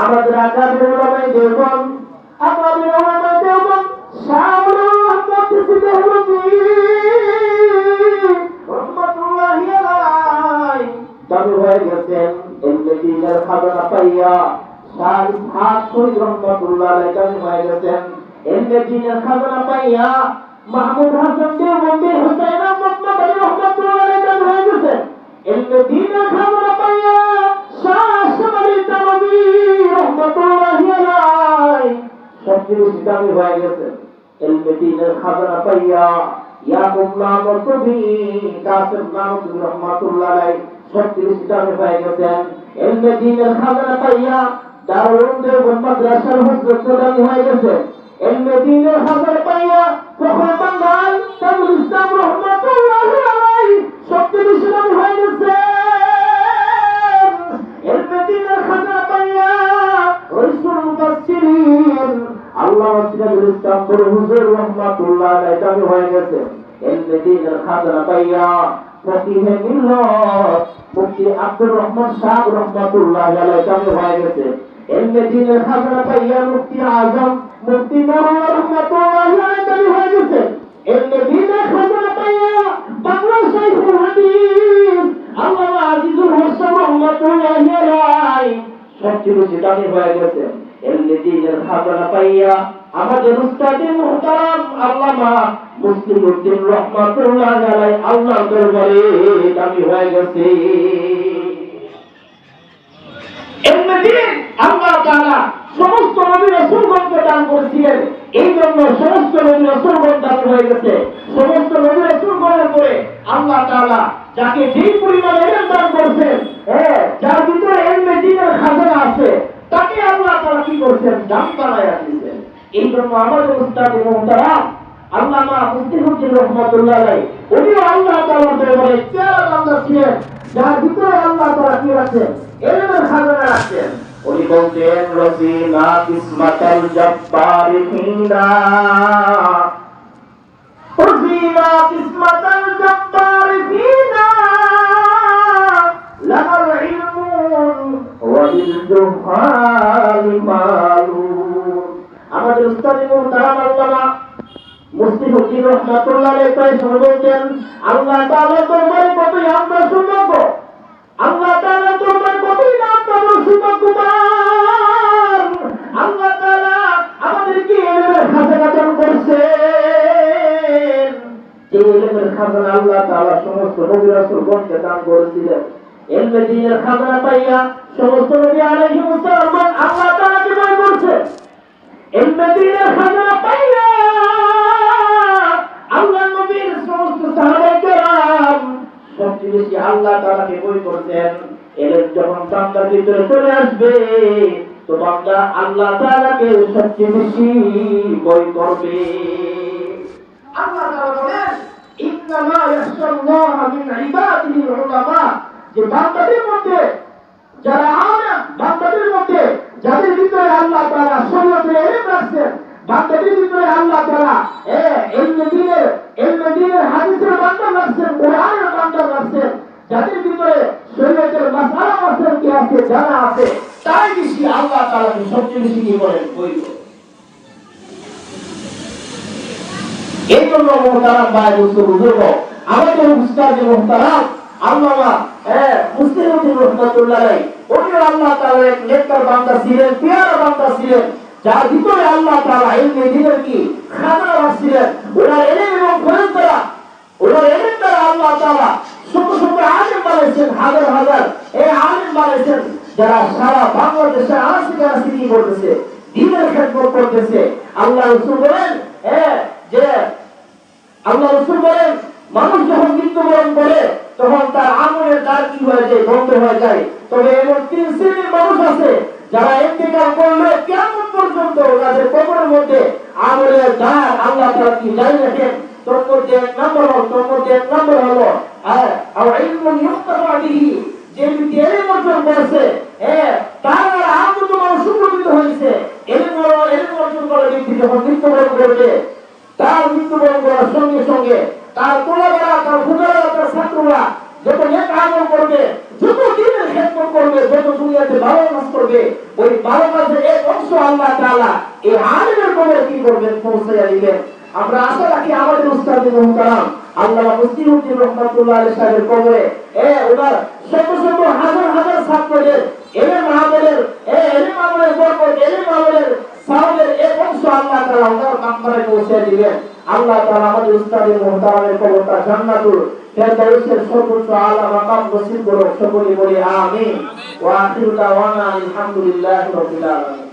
আমাদের আকাবের উলামায়ে দেওবন্দ, আকাবের উলামায়ে দেওবন্দ শাহুল আহমদ সিদ্দিকী রহমাতুল্লাহি আলাইহি দাবি হয়ে গেছেন ইলমে দ্বীনের খাজানা পাইয়া। শাহ ইসহাক শরীফ রহমাতুল্লাহি আলাইহি দাবি হয়ে গেছেন ইলমে দ্বীনের খাজানা পাইয়া। মাহমুদ হাসান দেওবন্দি হুসাইন আহমদ মাদানী রহমাতুল্লাহি আলাইহি দাবি হয়ে গেছেন ইলমে দ্বীনের খাজানা পাইয়া। শাহ শরীফ তানভী রহমাতুল্লাহি আলাইহি সবচেয়ে বেশি দাবি হয়ে গেছেন ইলমে দ্বীনের খাজানা পাইয়া। ইয়াকুব নানতুবি কাসিম নানতুবি রহমাতুল্লাহি আলাইহি সবচেয়ে বেশি দাবি হয়ে গেছেন ইলমে দ্বীনের খাজানা পাইয়া। দারুল উলুম দেওবন্দ মাদ্রাসার হযরত দাবি হয়ে গেছে ইলমে দ্বীনের খাজানা পাইয়া। ফখরুল বাঙ্গাল তাজুল ইসলাম রহমাতুল্লাহি আলাইহি সবচেয়ে বেশি দাবি হয়ে গেছে ইলমে দ্বীনের খাজানা পাইয়া। রাইসুল মুফাসসিরিন আল্লামা সিরাজুল ইসলাম বড় হুজুর রহমাতুল্লাহি আলাইহি দাবি হয়ে গেছে ইলমে দ্বীনের খাজানা পাইয়া। ফকিহে মিল্লাত মুফতি আব্দুর রহমান সাহেব রহমাতুল্লাহি আলাইহি দাবি হয়ে গেছে ইলমে দ্বীনের খাজানা পাইয়া। মুফতি আজম মুফতি নওয়াব রহমাতুল্লাহি আলাইহি দাবি হয়ে গেছে ইলমে দ্বীনের খাজানা পাইয়া। বাংলা শাইখুল হাদিস আল্লামা আজিজুল হাসান রহমাতুল্লাহি আলাইহি সবচেয়ে বেশি দাবি হয়ে গেছে ইলমে দ্বীনের খাজানা পাইয়া। আমাদের উস্তাদে মুহতারাম আল্লামা মুসলিমউদ্দিন রহমাতুল্লাহি আলাইহি আল্লাহর দরবারে দাবি হয়ে গেছে ইলমে দ্বীন আল্লাহ তাআলা সমস্ত নবী রাসূলগণকে দান করেছিলেন। এই জন্য সমস্ত নবী রাসূলগণ দাবি হয়ে গেছে সমস্ত নবী রাসূলগণের পরে আল্লাহ তাআলা যাকে যে পরিমাণ ইলম দান করেছেন, যার ভিতরে ইলমে দ্বীনের খাজানা আছে, তাকে আল্লাহ তাআলা কি করেছেন? দাম বানায়া দিয়েছেন। এই জন্য আমাদের উস্তাদ মুহতারাম আল্লামা মুফতিউদ্দিন রহমাতুল্লাহি আলাইহি উনিও আল্লাহ তাআলার দরবারে চেয়ার বান্দা ছিলেন, যার ভিতরে আল্লাহ তাআলা কি রাখছেন? ইলমের খাজানা রাখছেন। উনি বলতেন রসিনা কিসমাতাল জব্বারি ফিনা, রসিনা কিসমাতাল জব্বারি ফিনা, লাল ইলমু ওয়া লিল জুহালি মালুম। আমাদের উস্তাদ মুহতারাম আল্লামা মুফতিউদ্দিন রহমাতুল্লাহি আলাইহি প্রায় বলতেন আল্লাহ তাআলার দরবারে কতই আমরা সুযোগ্য, আল্লাহ তাআলার দরবারে কতই না আমরা সুযোগ্যবান। আল্লাহ তাআলা আমাদেরকে ইলমের খাজানা দান করেছেন। এই ইলমের খাজানা আল্লাহ তাআলা সমস্ত নবী রাসূলগণকে দান করেছিলেন। ইলমে দ্বীনের খাজানা পাইয়া সমস্ত নবী আলাইহিস সালাম আল্লাহ তাআলাকে ভয় করছে। ইলমে দ্বীনের খাজানা পাইয়া আল্লাহ নবীর সমস্ত সাহাবায়ে কেরাম সবচেয়ে বেশি আল্লাহ তাআলাকে ভয় করতেন। এলেন যখন বান্দার ভিতরে চলে আসবে তো বান্দা আল্লাহ তাআলাকে সবচেয়ে বেশি ভয় করবে। আল্লাহ তাআলা বলেন ইন্নামা ইয়াখশাল্লাহ মিন ইবাদিহিল উলামা, যে বান্দাদের মধ্যে যারা আলেম, বান্দাদের মধ্যে যাদের ভিতরে আল্লাহ তাআলা শরীয়তের ইলম রাখছেন, বান্দাদের ভিতরে আল্লাহ তাআলা ইলমে দ্বীনের হাদিসের বান্দা রাখছেন, কোরআনের বান্দা রাখছেন, যাদের ভিতরে শরীয়তের মাসআলা মাসাইল কি আছে জানা আছে, তাই বেশি আল্লাহ তাআলাকে সবচেয়ে বেশি কি করেন? ভয় করেন। এই জন্য মুহতারাম ভাই বুজুর্গ, আমাদের উস্তাদ মুহতারাম আল্লামা মুফতিউদ্দিন রহমাতুল্লাহি আলাইহি উনি আল্লাহ তাআলার এক নেককার বান্দা ছিলেন, পেয়ারা বান্দা ছিলেন, যার ভিতরে আল্লাহ তাআলা ইলমে দ্বীনের কি খাজানা রাখছিলেন। ওনার ইলম এবং ফয়জ দ্বারা, ওনার ইলম দ্বারা আল্লাহ তাআলা শত শত আলেম বানাইছেন, হাজার হাজার আলেম বানাইছেন, যারা সারা বাংলাদেশে আশিকে আশিকি করতেছে, দ্বীনের খেদমত করতেছে। আল্লাহ রাসূল বলেন যে আল্লাহ রাসূল বলেন মানুষ যখন মৃত্যুবরণ করে তখন তার আমলের দ্বার কি হয়ে যায়? বন্ধ হয়ে যায়। তবে এমন 3 শ্রেণীর মানুষ আছে যারা ইন্তেকাল করলে কিয়ামত পর্যন্ত তাদের কবরের মধ্যে আমলের দ্বার আল্লাহ তাআলা কি জারি রাখেন। তোর মধ্যে এক নম্বর হলো আর ইলমুন ইউক্তাফা বিহি, যে ব্যক্তি ইলম অর্জন করেছে তার আমল তোমার সুপ্রতিত হয়েছে। ইলম অর্জন করা ব্যক্তি যখন মৃত্যুবরণ করবে, তার মৃত্যুবরণ করার সঙ্গে সঙ্গে তার তোলাবারা, তার ফুজারা, তার ছাত্ররা যত নেক আমল করবে, যত দিনের খেদমত করবে, যত দুনিয়াতে ভালো কাজ করবে, ওই ভালো কাজের এক অংশ আল্লাহ তাআলা এই আলিমের কবরে কি করবেন, পৌঁছাইয়া দিবেন। আমরা আশা রাখি আমাদের উস্তাদ মুহতারাম আল্লামা মুস্তিউদ্দিন রহমাতুল্লাহ আলাইহি সাহেবের কবরে ওনার শত শত হাজার হাজার ছাত্রদের ইলম আমলের বরকত, ইলম আমলের সওয়াবের এক অংশ আল্লাহ তাআলা ওনার মাকবারায় পৌঁছে দিবেন। আল্লাহ তাআলা আমাদের উস্তাদ মুহতারামের কবরটা জান্নাতুল ফেরদাউসের সর্বোচ্চ আলা মাকাম নসিব করুন। সকলে বলি আমিন। ওয়া আখিরু দাওয়ানা আলহামদুলিল্লাহি রাব্বিল আলামিন।